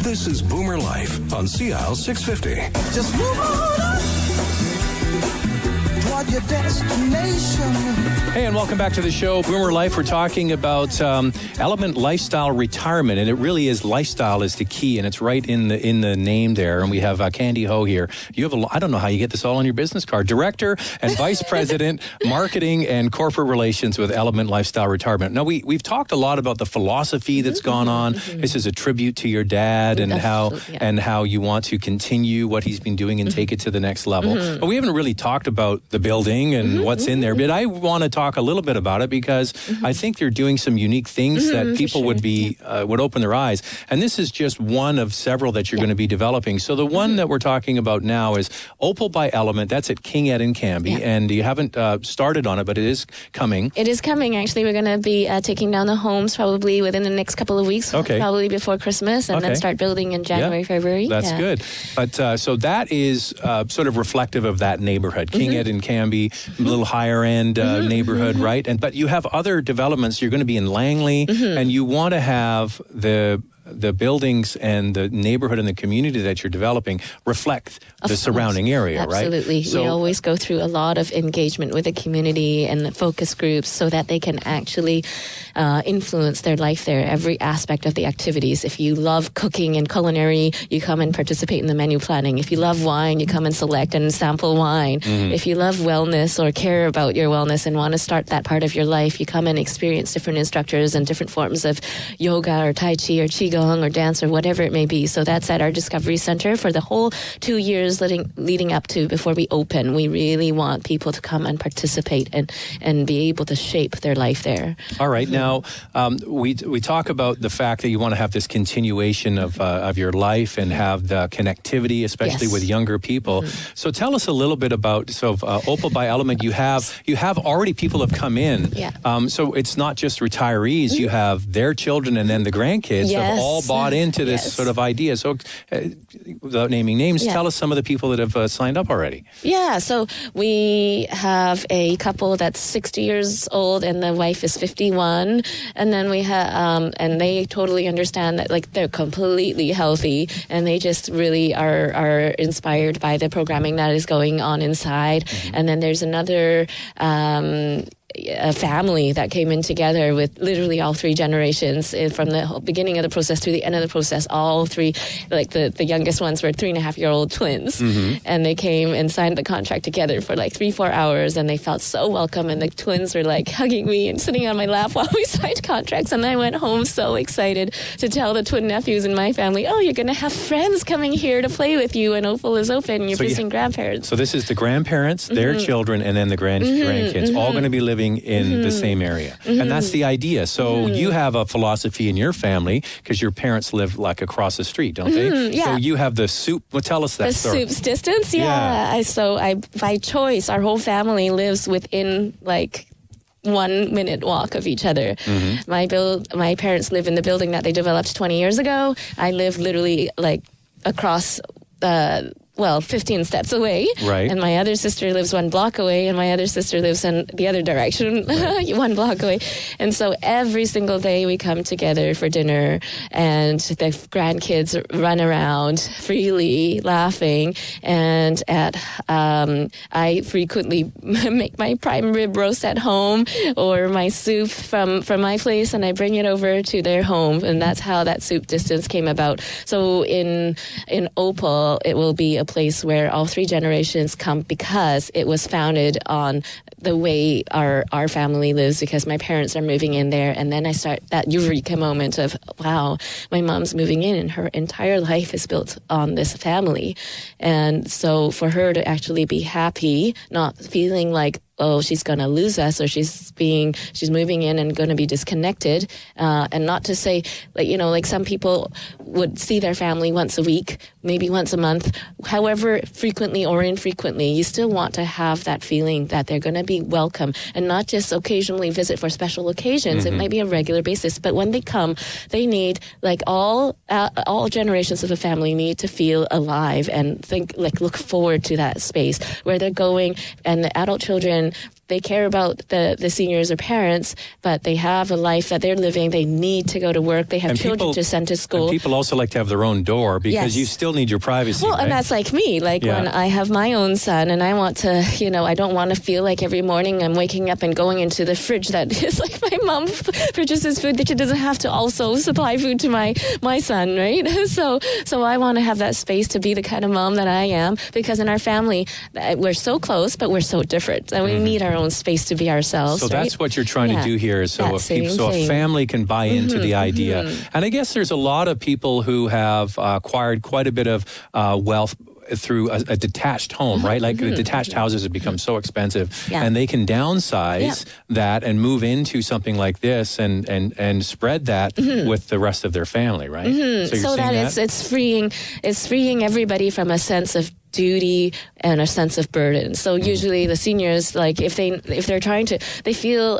This is BoomerLife on CL 650. Just move on up toward your destination. Hey, and welcome back to the show, BoomerLife. We're talking about ElementLifestyle retirement, and it really is lifestyle is the key, and it's right in the name there. And we have Candy Ho here. You have I don't know how you get this all on your business card. Director and Vice President, Marketing and Corporate Relations with ElementLifestyle Retirement. Now, we've talked a lot about the philosophy that's gone on. This is a tribute to your dad and how you want to continue what he's been doing and take it to the next level. But we haven't really talked about the building and what's in there. But I want to talk a little bit about it because I think they're doing some unique things that people would open their eyes. And this is just one of several that you're going to be developing. So the one that we're talking about now is Opal by Element. That's at King Ed and Cambie. And you haven't started on it, but it is coming. It is coming, actually. We're going to be taking down the homes probably within the next couple of weeks, probably before Christmas, and then start building in January, February. That's good. But so that is sort of reflective of that neighborhood. King Ed and Cambie, a little higher end neighborhood, right? But you have other developments. You're going to be in Langley, and you want to have the buildings and the neighborhood and the community that you're developing reflect the surrounding area, right? Absolutely. So, we always go through a lot of engagement with the community and the focus groups so that they can actually influence their life there, every aspect of the activities. If you love cooking and culinary, you come and participate in the menu planning. If you love wine, you come and select and sample wine. If you love wellness or care about your wellness and want to start that part of your life, you come and experience different instructors and different forms of yoga or Tai Chi or Qigong or dance or whatever it may be. So that's at our Discovery Center for the whole 2 years leading up to before we open. We really want people to come and participate and be able to shape their life there. All right. Now, we talk about the fact that you want to have this continuation of your life and have the connectivity, especially with younger people. So tell us a little bit about Opal by Element. You have already people have come in. So it's not just retirees. You have their children and then the grandkids have all bought into this sort of idea. So without naming names, tell us some of the people that have signed up already. Yeah, so we have a couple that's 60 years old and the wife is 51. And then we have, and they totally understand that they're completely healthy and they just really are inspired by the programming that is going on inside. And then there's another a family that came in together with literally all three generations from the beginning of the process to the end of the process. All three, the youngest ones were 3.5-year-old twins, and they came and signed the contract together for 3-4 hours, and they felt so welcome. And the twins were hugging me and sitting on my lap while we signed contracts. And I went home so excited to tell the twin nephews in my family, "Oh, you're going to have friends coming here to play with you, and Opal is open. You're visiting grandparents." So this is the grandparents, their children, and then the grandkids, all going to be living in the same area. And that's the idea. So you have a philosophy in your family because your parents live across the street, don't they? So you have the soup. Well, tell us that story. The soup's distance? Yeah. So by choice, our whole family lives within 1 minute walk of each other. My parents live in the building that they developed 20 years ago. I live literally across 15 steps away. Right. And my other sister lives 1 block away, and my other sister lives in the other direction, 1 block away. And so every single day we come together for dinner, and the grandkids run around freely, laughing. And I frequently make my prime rib roast at home or my soup from my place, and I bring it over to their home. And that's how that soup distance came about. So in Opal, it will be a place where all 3 generations come because it was founded on the way our family lives, because my parents are moving in there. And then I start that eureka moment of, wow, my mom's moving in and her entire life is built on this family. And so for her to actually be happy, not feeling like, oh, she's going to lose us, or she's moving in and going to be disconnected. And not to say, some people would see their family once a week, maybe once a month, however frequently or infrequently, you still want to have that feeling that they're going to be welcome and not just occasionally visit for special occasions. It might be a regular basis, but when they come, they need, all generations of the family need to feel alive and think, look forward to that space where they're going, and the adult children they care about the seniors or parents, but they have a life that they're living. They need to go to work. They have children to send to school. And people also like to have their own door because you still need your privacy. Well, right? and that's like me. Like when I have my own son and I want to, I don't want to feel like every morning I'm waking up and going into the fridge that is like my mom purchases food that she doesn't have to also supply food to my son, right? So I want to have that space to be the kind of mom that I am, because in our family, we're so close, but we're so different. And we need our own space to be ourselves. So that's what you're trying to do here. So a family can buy into the idea. And I guess there's a lot of people who have acquired quite a bit of wealth through a detached home, right? Like detached houses have become so expensive, and they can downsize that and move into something like this and spread that with the rest of their family, right? So that it's freeing everybody from a sense of duty and a sense of burden. So usually the seniors, like if they're trying to, they feel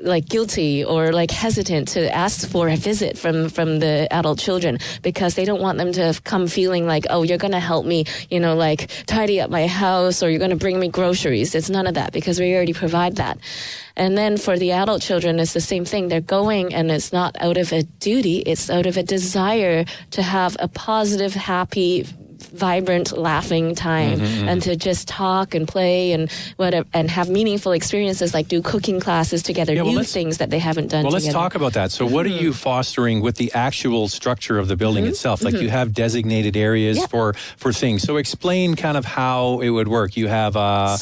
like guilty or like hesitant to ask for a visit from the adult children, because they don't want them to come feeling like, oh, you're going to help me, like tidy up my house, or you're going to bring me groceries. It's none of that, because we already provide that. And then for the adult children, it's the same thing. They're going, and it's not out of a duty, it's out of a desire to have a positive, happy, vibrant, laughing time, and to just talk and play and whatever, and have meaningful experiences, like do cooking classes together, new things that they haven't done together. Let's talk about that. So what are you fostering with the actual structure of the building itself? Like you have designated areas for things. So explain kind of how it would work. You have a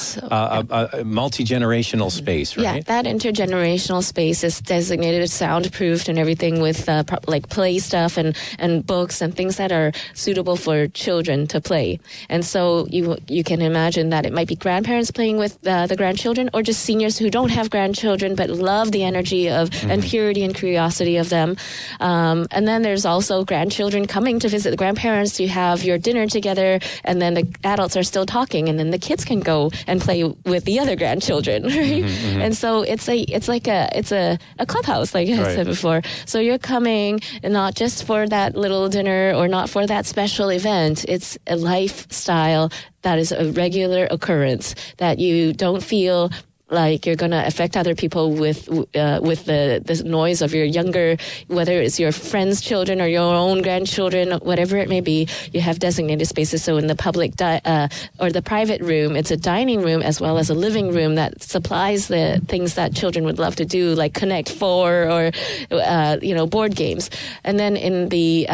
multi-generational space, right? Yeah, that intergenerational space is designated, soundproofed and everything, with like play stuff and books and things that are suitable for children to play. And so you can imagine that it might be grandparents playing with the grandchildren, or just seniors who don't have grandchildren but love the energy of and purity and curiosity of them. And then there's also grandchildren coming to visit the grandparents. You have your dinner together, and then the adults are still talking, and then the kids can go and play with the other grandchildren, right? And so it's a clubhouse, like I said before. So you're coming not just for that little dinner or not for that special event. It's a lifestyle that is a regular occurrence, that you don't feel like you're going to affect other people with the noise of your younger, whether it's your friends' children or your own grandchildren, whatever it may be. You have designated spaces. So in the public or the private room, it's a dining room as well as a living room that supplies the things that children would love to do, like Connect Four or board games. And then in the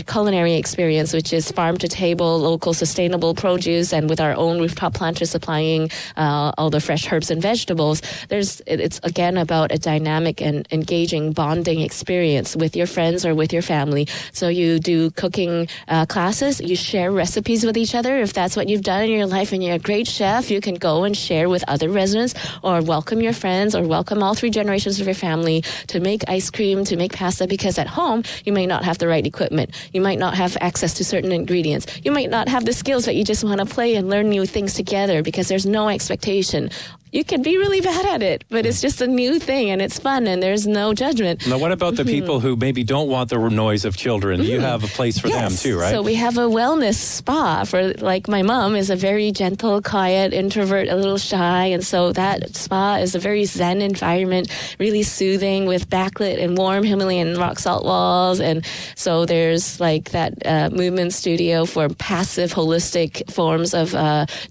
culinary experience, which is farm to table, local sustainable produce, and with our own rooftop planters supplying all the fresh herbs and vegetables, it's again about a dynamic and engaging bonding experience with your friends or with your family. So you do cooking classes, you share recipes with each other. If that's what you've done in your life and you're a great chef, you can go and share with other residents, or welcome your friends, or welcome all 3 generations of your family to make ice cream, to make pasta, because at home you may not have the right equipment. You might not have access to certain ingredients. You might not have the skills, but you just want to play and learn new things together because there's no expectation. You can be really bad at it, but it's just a new thing, and it's fun, and there's no judgment. Now, what about the people who maybe don't want the noise of children? You have a place for them too, right? So we have a wellness spa for, like, my mom is a very gentle, quiet introvert, a little shy, and so that spa is a very zen environment, really soothing, with backlit and warm Himalayan rock salt walls. And so there's like that movement studio for passive, holistic forms of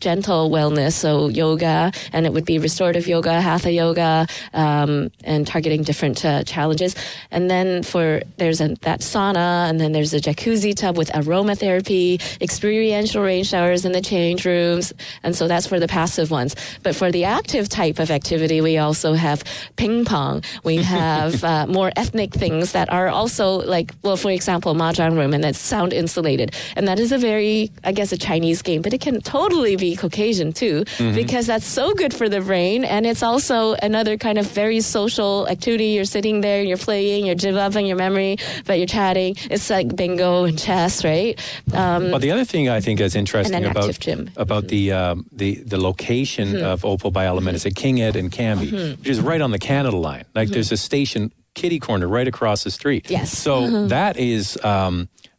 gentle wellness, so yoga, and it would be restorative yoga, hatha yoga, and targeting different challenges. And then there's that sauna, and then there's a jacuzzi tub with aromatherapy, experiential rain showers in the change rooms. And so that's for the passive ones. But for the active type of activity, we also have ping pong. We have more ethnic things that are also like, well, for example, mahjong room, and that's sound insulated. And that is a very, I guess, a Chinese game, but it can totally be Caucasian too, because that's so good for the brain, and it's also another kind of very social activity. You're sitting there, you're playing, you're developing your memory, but you're chatting. It's like bingo and chess, right? Well, the other thing I think is interesting about the location of Opal by Element is at King Ed and Cambie, which is right on the Canada line. Like there's a station, kitty corner, right across the street. Yes. So that is...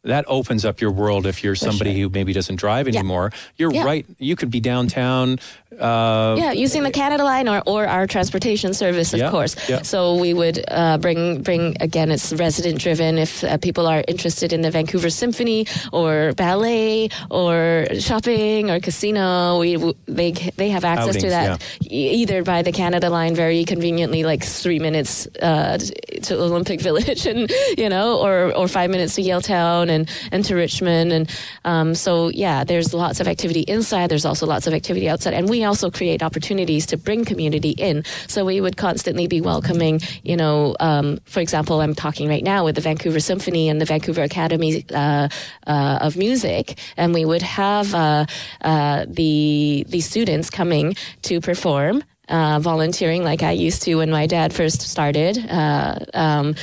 that opens up your world if you're somebody who maybe doesn't drive anymore. You're right. You could be downtown, using the Canada Line or our transportation service, of course. Yeah. So we would bring again, it's resident driven. If people are interested in the Vancouver Symphony or ballet or shopping or casino, they have access to that either by the Canada Line very conveniently, like 3 minutes to Olympic Village, and or 5 minutes to Yaletown and to Richmond, and so there's lots of activity inside. There's also lots of activity outside, and we also create opportunities to bring community in. So we would constantly be welcoming, for example, I'm talking right now with the Vancouver Symphony and the Vancouver Academy of Music, and we would have the students coming to perform. Volunteering like I used to when my dad first started. And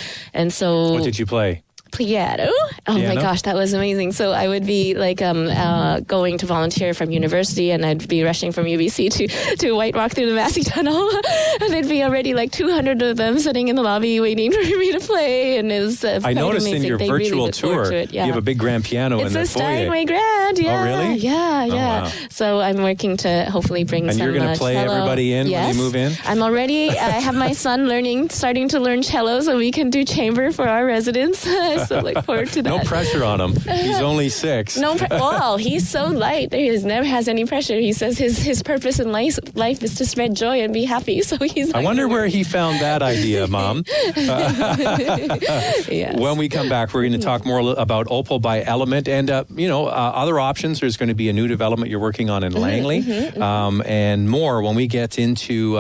so... What did you play? Piano. Oh my gosh, that was amazing. So I would be like going to volunteer from university, and I'd be rushing from UBC to White Rock through the Massey Tunnel, and there'd be already like 200 of them sitting in the lobby waiting for me to play. And it was I noticed amazing. in your virtual tour, you have a big grand piano in the foyer. It's a Steinway grand, Oh, really? Yeah. Wow. So I'm working to hopefully bring some And you're going to play cello. everybody in when you move in? I'm already, I have my son starting to learn cello so we can do chamber for our residents. So look forward to that. No pressure on him. He's only 6. Well, he's so light. He never has any pressure. He says his purpose in life is to spread joy and be happy. So he's. I wonder where he found that idea, Mom. Yes. When we come back, we're going to talk more about Opal by Element and other options. There's going to be a new development you're working on in Langley, and more when we get into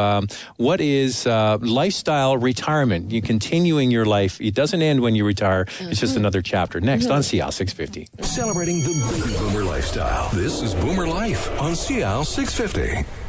what is lifestyle retirement. You continuing your life. It doesn't end when you retire. It's just another chapter. Next on CL 650. Celebrating the baby boomer lifestyle. This is Boomer Life on CL 650.